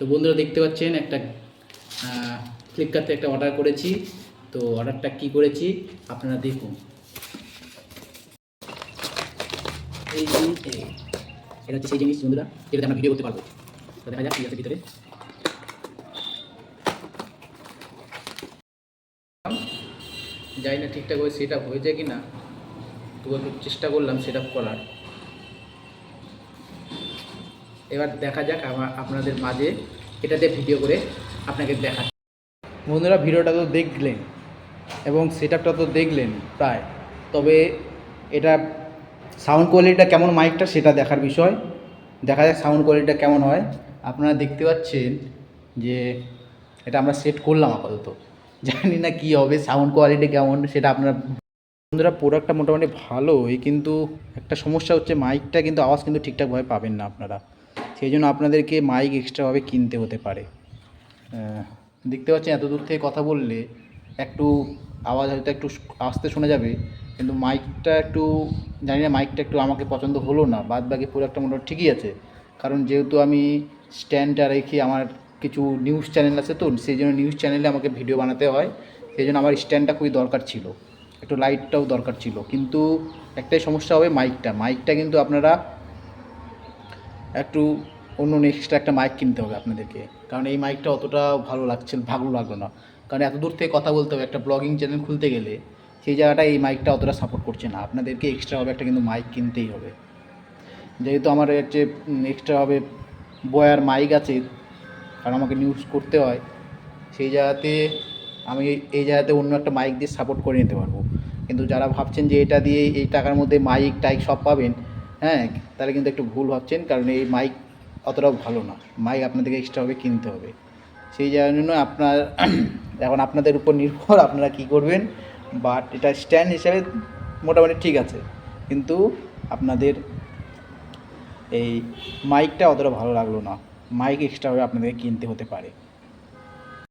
তো বন্ধুরা দেখতে পাচ্ছেন একটা ফ্লিপকার্ট থেকে একটা অর্ডার করেছি। তো অর্ডারটা কি করেছি আপনারা দেখুন। এই এটা হচ্ছে সেই জিনিস বন্ধুরা, যেটাতে আমরা ভিডিও করতে পারবো। তো দেখা যাক কি আছে ভিতরে। জানি না ঠিকঠাক করে সেট আপ হয়ে যায় কি না, তবু একটু চেষ্টা করলাম সেট আপ করার। এবার দেখা যাক আপনাদের মাঝে এটাতে ভিডিও করে আপনাকে দেখা। বন্ধুরা ভিডিওটা তো দেখলেন এবং সেট আপটা তো দেখলেন প্রায়, তবে এটা সাউন্ড কোয়ালিটিটা কেমন মাইকটা সেটা দেখার বিষয়। দেখা যাক সাউন্ড কোয়ালিটিটা কেমন হয়। আপনারা দেখতে পাচ্ছেন যে এটা আমরা সেট করলাম আপাতত, জানি না কী হবে, সাউন্ড কোয়ালিটি কেমন সেটা আপনারা। বন্ধুরা প্রোডাক্টটা মোটামুটি ভালোই, কিন্তু একটা সমস্যা হচ্ছে মাইকটা কিন্তু আওয়াজ কিন্তু ঠিকঠাকভাবে পাবেন না আপনারা, সেই জন্য আপনাদেরকে মাইক এক্সট্রাভাবে কিনতে হতে পারে। দেখতে পাচ্ছেন এত দূর থেকে কথা বললে একটু আওয়াজ হয়তো একটু আস্তে শোনা যাবে, কিন্তু মাইকটা একটু জানি না, মাইকটা একটু আমাকে পছন্দ হলো না। বাদ বাকি প্রোডাক্টটা মোটামুটি ঠিকই আছে, কারণ যেহেতু আমি স্ট্যান্ডটা রেখে আমার কিছু নিউজ চ্যানেল আছে, তো সেই জন্য নিউজ চ্যানেলে আমাকে ভিডিও বানাতে হয়, সেই জন্য আমার স্ট্যান্ডটা খুবই দরকার ছিল, একটু লাইটটাও দরকার ছিল। কিন্তু একটাই সমস্যা হবে মাইকটা কিন্তু আপনারা একটু অন্য এক্সট্রা একটা মাইক কিনতে হবে আপনাদেরকে, কারণ এই মাইকটা অতটা ভালো লাগলো না। কারণ এত দূর থেকে কথা বলতে হবে, একটা ব্লগিং চ্যানেল খুলতে গেলে সেই জায়গাটায় এই মাইকটা অতটা সাপোর্ট করছে না। আপনাদেরকে এক্সট্রাভাবে একটা কিন্তু মাইক কিনতেই হবে। যেহেতু আমার হচ্ছে এক্সট্রাভাবে বয়ার মাইক আছে, কারণ আমাকে নিউজ করতে হয়, সেই জায়গাতে আমি এই জায়গাতে অন্য একটা মাইক দিয়ে সাপোর্ট করে নিতে পারবো। কিন্তু যারা ভাবছেন যে এটা দিয়ে এই টাকার মধ্যে মাইক টাইক সব পাবেন, হ্যাঁ, তাহলে কিন্তু একটু ভুল ভাবছেন, কারণ এই মাইক অতটাও ভালো না। মাইক আপনাদেরকে এক্সট্রাভাবে কিনতে হবে। সেই জায়গার জন্য আপনার এখন আপনাদের উপর নির্ভর আপনারা কী করবেন। বাট এটা স্ট্যান্ড হিসাবে মোটামুটি ঠিক আছে, কিন্তু আপনাদের এই মাইকটা অতটা ভালো লাগলো না। মাইক এক্সট্রাভাবে আপনাদেরকে কিনতে হতে পারে।